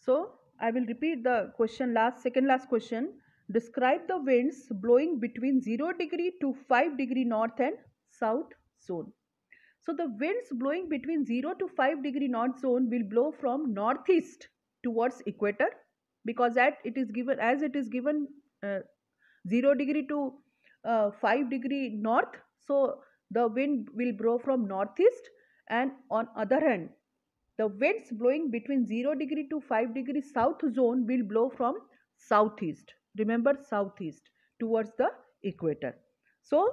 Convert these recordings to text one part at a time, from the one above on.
So I will repeat the question, second last question. Describe the winds blowing between 0 degree to 5 degree north and south zone. So the winds blowing between 0 to 5 degree north zone will blow from northeast towards equator, because as it is given uh, 0 degree to 5 degree north. So the wind will blow from northeast, and on other hand, the winds blowing between 0 degree to 5 degree south zone will blow from southeast. Remember, southeast towards the equator. So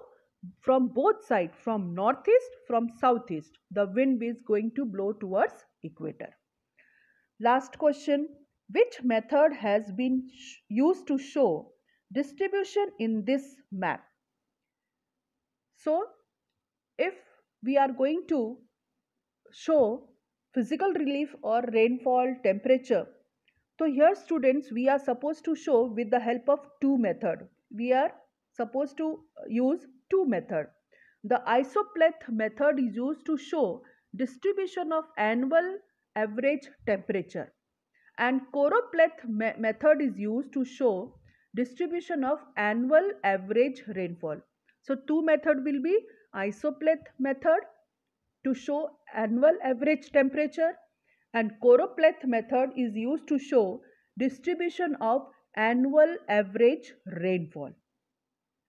from both sides, from northeast, from southeast, the wind is going to blow towards equator. Last question. Which method has been used to show distribution in this map? So if we are going to show physical relief or rainfall temperature, so here students, we are supposed to show with the help of two methods. We are supposed to use two methods. The isopleth method is used to show distribution of annual average temperature, and choropleth method is used to show distribution of annual average rainfall. So two method will be isopleth method to show annual average temperature, and choropleth method is used to show distribution of annual average rainfall.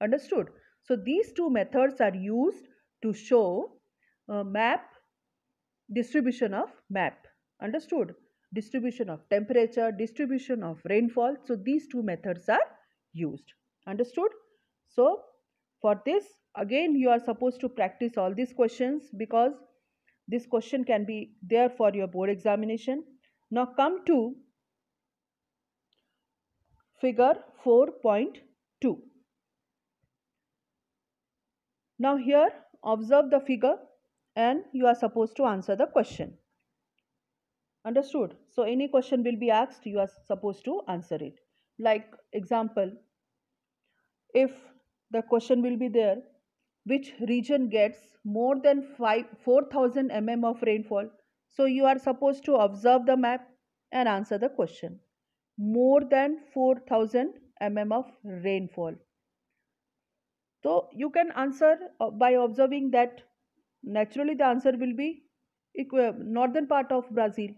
Understood? So these two methods are used to show map distribution of map. Understood? Distribution of temperature, distribution of rainfall. So these two methods are used. Understood? So for this, again, you are supposed to practice all these questions, because this question can be there for your board examination. Now come to figure 4.2. Now here observe the figure and you are supposed to answer the question. Understood? So any question will be asked, you are supposed to answer it. Like example, if the question will be there, which region gets more than 4,000 mm of rainfall? So you are supposed to observe the map and answer the question. More than 4,000 mm of rainfall. So you can answer by observing that naturally the answer will be northern part of Brazil,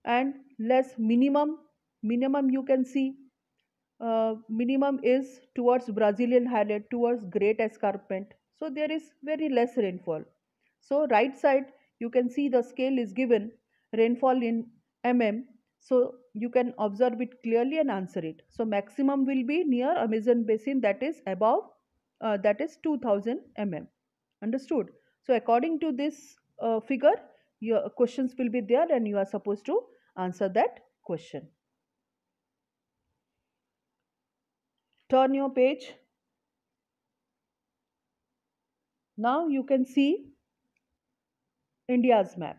and less minimum you can see minimum is towards Brazilian highland, towards Great Escarpment. So there is very less rainfall. So right side you can see the scale is given rainfall in mm. So you can observe it clearly and answer it. So maximum will be near Amazon basin, that is above that is 2000 mm. Understood? So according to this figure, your questions will be there and you are supposed to answer that question. Turn your page. Now you can see India's map.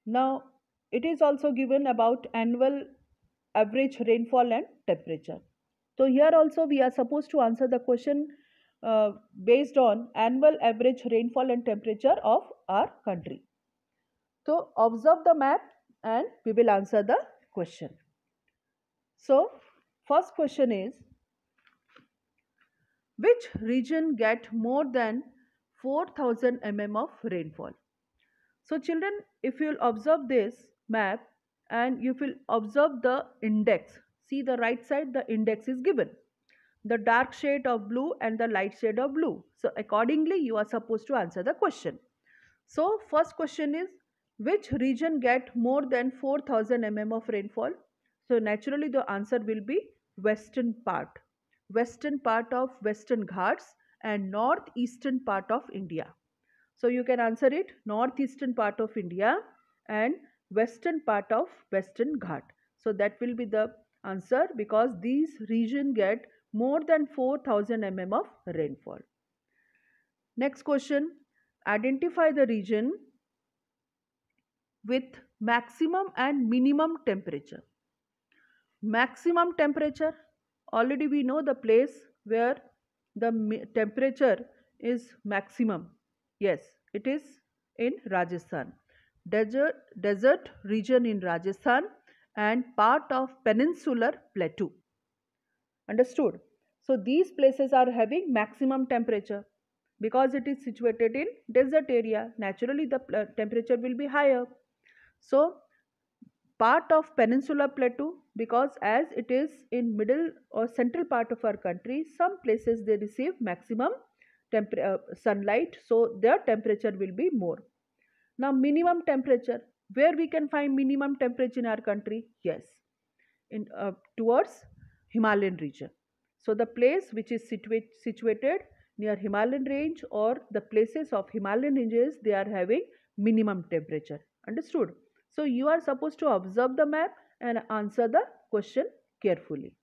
Now it is also given about annual average rainfall and temperature. So here also we are supposed to answer the question based on annual average rainfall and temperature of our country. So observe the map and we will answer the question. So first question is, which region get more than 4,000 mm of rainfall? So children, if you will observe this map and you will observe the index, see the right side, the index is given. The dark shade of blue and the light shade of blue. So accordingly you are supposed to answer the question. So first question is, which region get more than 4,000 mm of rainfall? So naturally the answer will be western part of Western Ghats and northeastern part of India. So you can answer it northeastern part of India and western part of Western Ghat. So that will be the answer, because these region get more than 4,000 mm of rainfall. Next question, identify the region with maximum and minimum temperature. Maximum temperature, already we know the place where the temperature is maximum. Yes, it is in Rajasthan. Desert region in Rajasthan, and part of peninsular plateau. Understood? So these places are having maximum temperature because it is situated in desert area. Naturally, the temperature will be higher. So part of peninsular plateau, because as it is in middle or central part of our country, some places they receive maximum sunlight, so their temperature will be more. Now minimum temperature, where we can find minimum temperature in our country? Yes, in towards Himalayan region. So the place which is situated near Himalayan range or the places of Himalayan ranges, they are having minimum temperature. Understood? So you are supposed to observe the map and answer the question carefully.